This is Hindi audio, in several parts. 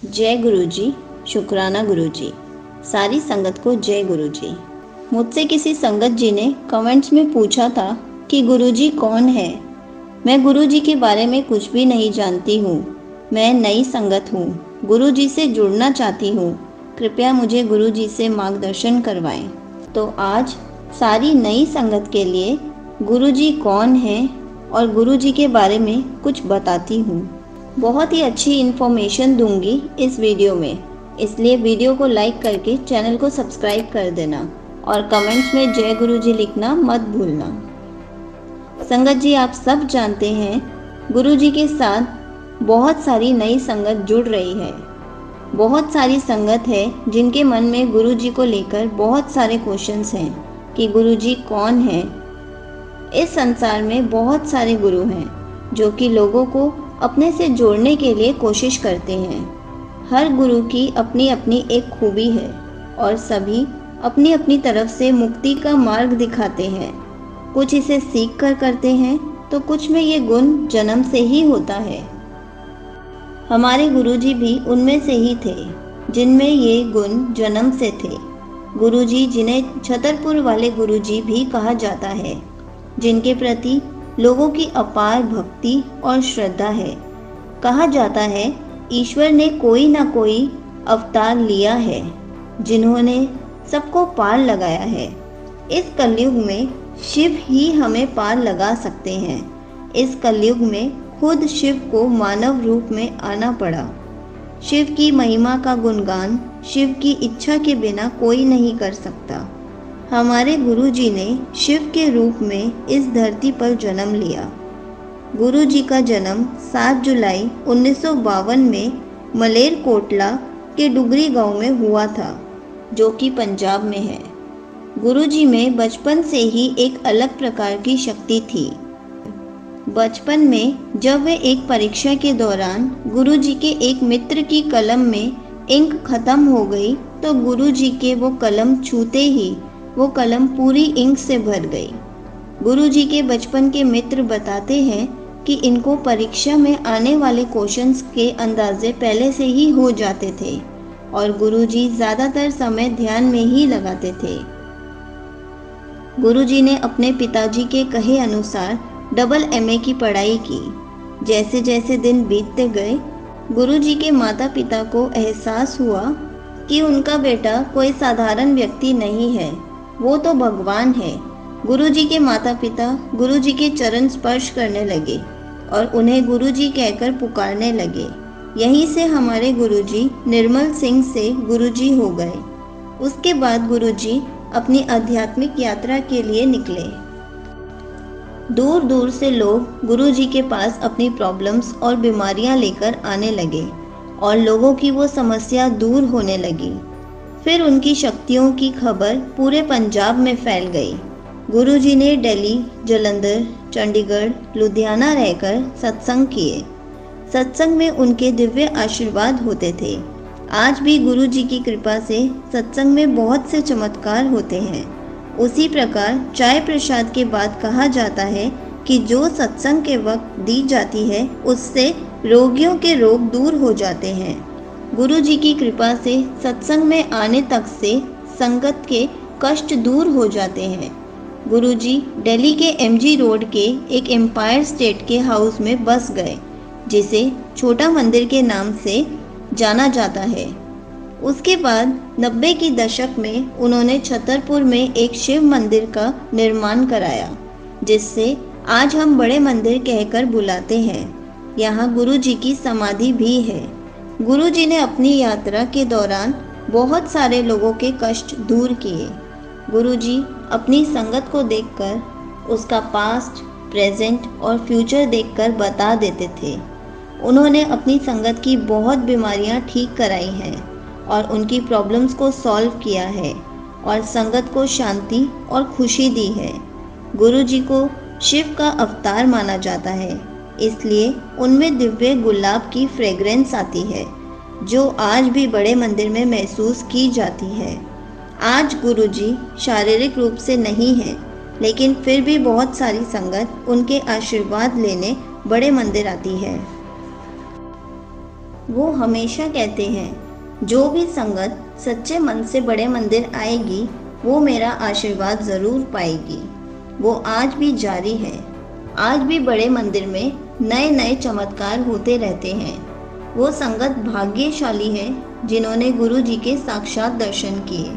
जय गुरुजी, शुक्राना गुरुजी। सारी संगत को जय गुरुजी। मुझसे किसी संगत जी ने कमेंट्स में पूछा था कि गुरुजी कौन है। मैं गुरुजी के बारे में कुछ भी नहीं जानती हूँ। मैं नई संगत हूँ, गुरुजी से जुड़ना चाहती हूँ। कृपया मुझे गुरुजी से मार्गदर्शन करवाएं। तो आज सारी नई संगत के लिए गुरुजी कौन है और गुरुजी के बारे में कुछ बताती हूँ। बहुत ही अच्छी इन्फॉर्मेशन दूंगी इस वीडियो में, इसलिए वीडियो को लाइक करके चैनल को सब्सक्राइब कर देना और कमेंट्स में जय गुरुजी लिखना मत भूलना। संगत जी, आप सब जानते हैं गुरुजी के साथ बहुत सारी नई संगत जुड़ रही है। बहुत सारी संगत है जिनके मन में गुरुजी को लेकर बहुत सारे क्वेश्चंस हैं कि गुरुजी कौन है। इस संसार में बहुत सारे गुरु हैं जो कि लोगों को अपने से जोड़ने के लिए कोशिश करते हैं। हर गुरु की अपनी अपनी एक खूबी है और सभी अपनी अपनी तरफ से मुक्ति का मार्ग दिखाते हैं। कुछ इसे सीख कर करते हैं तो कुछ में ये गुण जन्म से ही होता है। हमारे गुरुजी भी उनमें से ही थे जिनमें ये गुण जन्म से थे। गुरुजी, जिन्हें छतरपुर वाले गुरुजी भी कहा जाता है, जिनके प्रति लोगों की अपार भक्ति और श्रद्धा है। कहा जाता है ईश्वर ने कोई ना कोई अवतार लिया है जिन्होंने सबको पार लगाया है। इस कलयुग में शिव ही हमें पार लगा सकते हैं। इस कलयुग में खुद शिव को मानव रूप में आना पड़ा। शिव की महिमा का गुणगान शिव की इच्छा के बिना कोई नहीं कर सकता। हमारे गुरुजी ने शिव के रूप में इस धरती पर जन्म लिया। गुरुजी का जन्म 7 जुलाई 1952 में मलेरकोटला के डुगरी गांव में हुआ था, जो कि पंजाब में है। गुरुजी में बचपन से ही एक अलग प्रकार की शक्ति थी। बचपन में जब वे एक परीक्षा के दौरान गुरुजी के एक मित्र की कलम में इंक खत्म हो गई तो गुरुजी के वो कलम छूते ही वो कलम पूरी इंक से भर गई। गुरुजी के बचपन के मित्र बताते हैं कि इनको परीक्षा में आने वाले क्वेश्चंस के अंदाजे पहले से ही हो जाते थे और गुरुजी ज़्यादातर समय ध्यान में ही लगाते थे। गुरुजी ने अपने पिताजी के कहे अनुसार डबल MA की पढ़ाई की। जैसे जैसे दिन बीतते गए, गुरुजी के माता पिता को एहसास हुआ कि उनका बेटा कोई साधारण व्यक्ति नहीं है, वो तो भगवान है। गुरुजी के माता पिता गुरुजी के चरण स्पर्श करने लगे और उन्हें गुरुजी कहकर पुकारने लगे। यहीं से हमारे गुरुजी निर्मल सिंह से गुरुजी हो गए। उसके बाद गुरुजी अपनी आध्यात्मिक यात्रा के लिए निकले। दूर दूर से लोग गुरुजी के पास अपनी प्रॉब्लम्स और बीमारियां लेकर आने लगे और लोगों की वो समस्या दूर होने लगी। फिर उनकी शक्तियों की खबर पूरे पंजाब में फैल गई। गुरुजी ने दिल्ली, जालंधर, चंडीगढ़, लुधियाना रहकर सत्संग किए। सत्संग में उनके दिव्य आशीर्वाद होते थे। आज भी गुरुजी की कृपा से सत्संग में बहुत से चमत्कार होते हैं। उसी प्रकार चाय प्रसाद के बाद कहा जाता है कि जो सत्संग के वक्त दी जाती है उससे रोगियों के रोग दूर हो जाते हैं। गुरुजी की कृपा से सत्संग में आने तक से संगत के कष्ट दूर हो जाते हैं। गुरुजी दिल्ली के MG रोड के एक एम्पायर स्टेट के हाउस में बस गए, जिसे छोटा मंदिर के नाम से जाना जाता है। उसके बाद 90 की दशक में उन्होंने छतरपुर में एक शिव मंदिर का निर्माण कराया, जिससे आज हम बड़े मंदिर कहकर बुलाते हैं। यहाँ गुरुजी की समाधि भी है। गुरुजी ने अपनी यात्रा के दौरान बहुत सारे लोगों के कष्ट दूर किए। गुरुजी अपनी संगत को देखकर उसका पास्ट, प्रेजेंट और फ्यूचर देखकर बता देते थे। उन्होंने अपनी संगत की बहुत बीमारियां ठीक कराई हैं और उनकी प्रॉब्लम्स को सॉल्व किया है और संगत को शांति और खुशी दी है। गुरुजी को शिव का अवतार माना जाता है, इसलिए उनमें दिव्य गुलाब की फ्रेग्रेंस आती है, जो आज भी बड़े मंदिर में महसूस की जाती है। आज गुरुजी शारीरिक रूप से नहीं है, लेकिन फिर भी बहुत सारी संगत उनके आशीर्वाद लेने बड़े मंदिर आती है। वो हमेशा कहते हैं जो भी संगत सच्चे मन से बड़े मंदिर आएगी वो मेरा आशीर्वाद ज़रूर पाएगी। वो आज भी जारी है। आज भी बड़े मंदिर में नए नए चमत्कार होते रहते हैं। वो संगत भाग्यशाली है जिन्होंने गुरु जी के साक्षात दर्शन किए।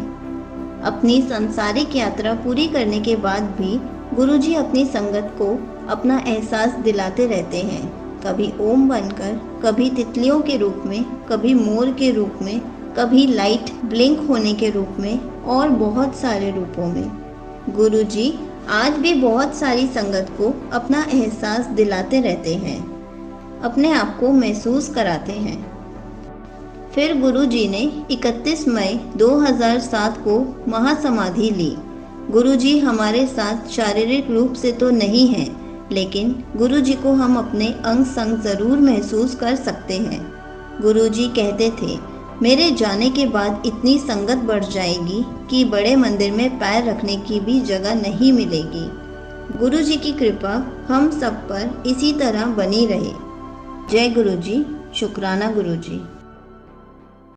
अपनी सांसारिक यात्रा पूरी करने के बाद भी गुरु जी अपनी संगत को अपना एहसास दिलाते रहते हैं, कभी ओम बनकर, कभी तितलियों के रूप में, कभी मोर के रूप में, कभी लाइट ब्लिंक होने के रूप में और बहुत सारे रूपों में। गुरु जी आज भी बहुत सारी संगत को अपना एहसास दिलाते रहते हैं, अपने आप को महसूस कराते हैं। फिर गुरु जी ने 31 मई 2007 को महासमाधि ली। गुरु जी हमारे साथ शारीरिक रूप से तो नहीं हैं, लेकिन गुरु जी को हम अपने अंग संग ज़रूर महसूस कर सकते हैं। गुरु जी कहते थे, मेरे जाने के बाद इतनी संगत बढ़ जाएगी कि बड़े मंदिर में पैर रखने की भी जगह नहीं मिलेगी। गुरु जी की कृपा हम सब पर इसी तरह बनी रहे। जय गुरु जी। शुक्राना गुरु जी।